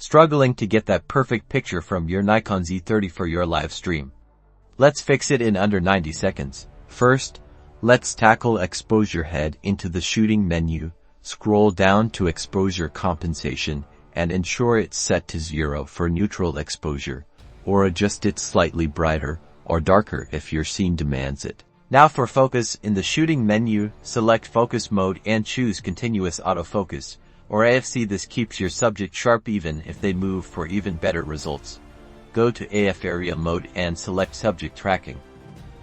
Struggling to get that perfect picture from your Nikon Z30 for your live stream? Let's fix it in under 90 seconds. First, let's tackle exposure. Head into the shooting menu, scroll down to exposure compensation, and ensure it's set to 0 for neutral exposure, or adjust it slightly brighter or darker if your scene demands it. Now for focus, in the shooting menu, select focus mode and choose continuous autofocus, or AFC. This keeps your subject sharp even if they move. For even better results, go to AF area mode and select subject tracking.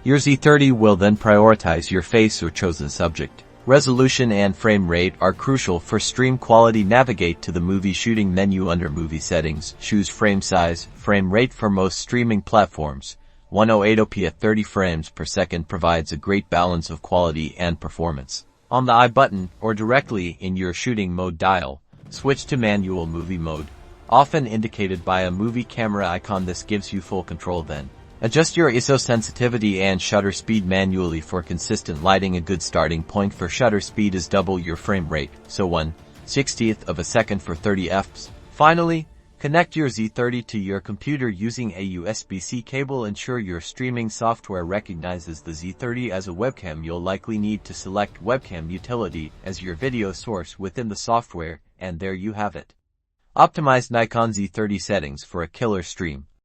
Your Z30 will then prioritize your face or chosen subject. Resolution and frame rate are crucial for stream quality. Navigate to the movie shooting menu under movie settings. Choose frame size. Frame rate for most streaming platforms, 108p at 30 frames per second provides a great balance of quality and performance. On the I button or directly in your shooting mode dial, switch to manual movie mode, often indicated by a movie camera icon. This gives you full control. Then adjust your ISO sensitivity and shutter speed manually for consistent lighting. A good starting point for shutter speed is double your frame rate, so 1/60th of a second for 30 fps. Finally, connect your Z30 to your computer using a USB-C cable. Ensure your streaming software recognizes the Z30 as a webcam. You'll likely need to select Webcam utility as your video source within the software, and there you have it. Optimized Nikon Z30 settings for a killer stream.